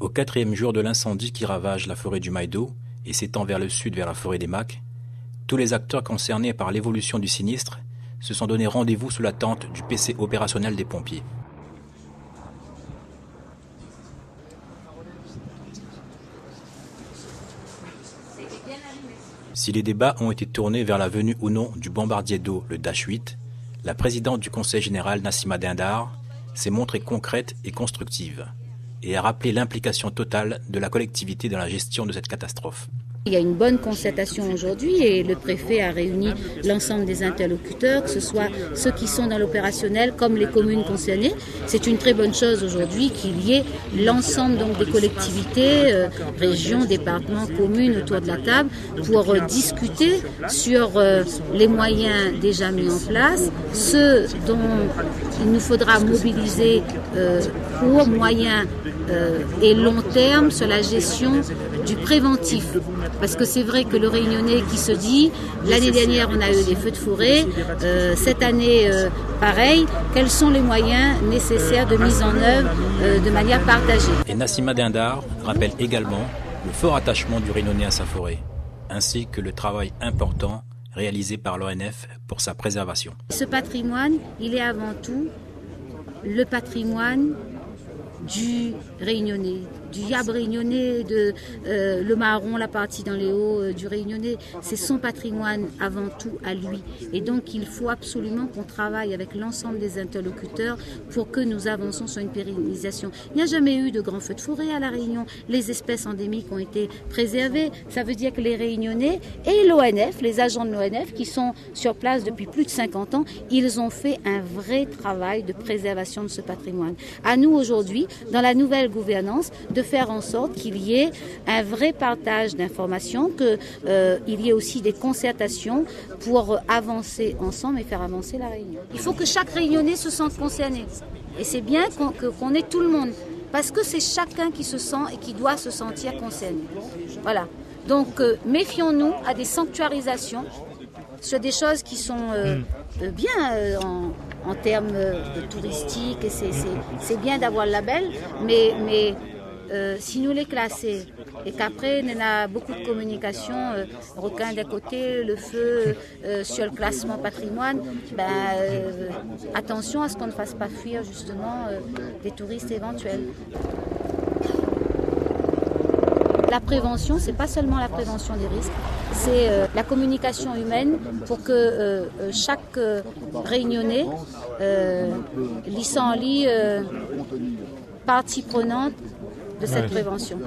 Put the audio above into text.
Au quatrième jour de l'incendie qui ravage la forêt du Maïdo et s'étend vers le sud vers la forêt des Macs, tous les acteurs concernés par l'évolution du sinistre se sont donné rendez-vous sous la tente du PC opérationnel des pompiers. Si les débats ont été tournés vers la venue ou non du bombardier d'eau, le Dash 8, la présidente du Conseil général, Nassima Dindar, s'est montrée concrète et constructive et a rappelé l'implication totale de la collectivité dans la gestion de cette catastrophe. Il y a une bonne concertation aujourd'hui et le préfet a réuni l'ensemble des interlocuteurs, que ce soit ceux qui sont dans l'opérationnel comme les communes concernées. C'est une très bonne chose aujourd'hui qu'il y ait l'ensemble donc des collectivités, régions, départements, communes autour de la table pour discuter sur les moyens déjà mis en place, ceux dont il nous faudra mobiliser court, moyen et long terme sur la gestion du préventif. Parce que c'est vrai que le Réunionnais qui se dit, l'année dernière on a eu des feux de forêt, cette année pareil, quels sont les moyens nécessaires de mise en œuvre de manière partagée. Et Nassima Dindar rappelle également le fort attachement du Réunionnais à sa forêt, ainsi que le travail important réalisé par l'ONF pour sa préservation. Ce patrimoine, il est avant tout le patrimoine du Réunionnais, du Yab Réunionnais, le marron, la partie dans les hauts du Réunionnais, c'est son patrimoine avant tout à lui. Et donc il faut absolument qu'on travaille avec l'ensemble des interlocuteurs pour que nous avancions sur une pérennisation. Il n'y a jamais eu de grands feux de forêt à La Réunion. Les espèces endémiques ont été préservées. Ça veut dire que les Réunionnais et l'ONF, les agents de l'ONF qui sont sur place depuis plus de 50 ans, ils ont fait un vrai travail de préservation de ce patrimoine. À nous aujourd'hui, dans la nouvelle gouvernance, de faire en sorte qu'il y ait un vrai partage d'informations, qu'il y ait aussi des concertations pour avancer ensemble et faire avancer la Réunion. Il faut que chaque Réunionnais se sente concerné. Et c'est bien qu'on ait tout le monde, parce que c'est chacun qui se sent et qui doit se sentir concerné. Voilà. Donc méfions-nous à des sanctuarisations sur des choses qui sont bien en termes touristiques, et c'est bien d'avoir le label, mais si nous les classons et qu'après on a beaucoup de communication, requin d'un côté, le feu sur le classement patrimoine, attention à ce qu'on ne fasse pas fuir justement des touristes éventuels. La prévention, c'est pas seulement la prévention des risques, c'est la communication humaine pour que chaque Réunionnais lit partie prenante de cette prévention.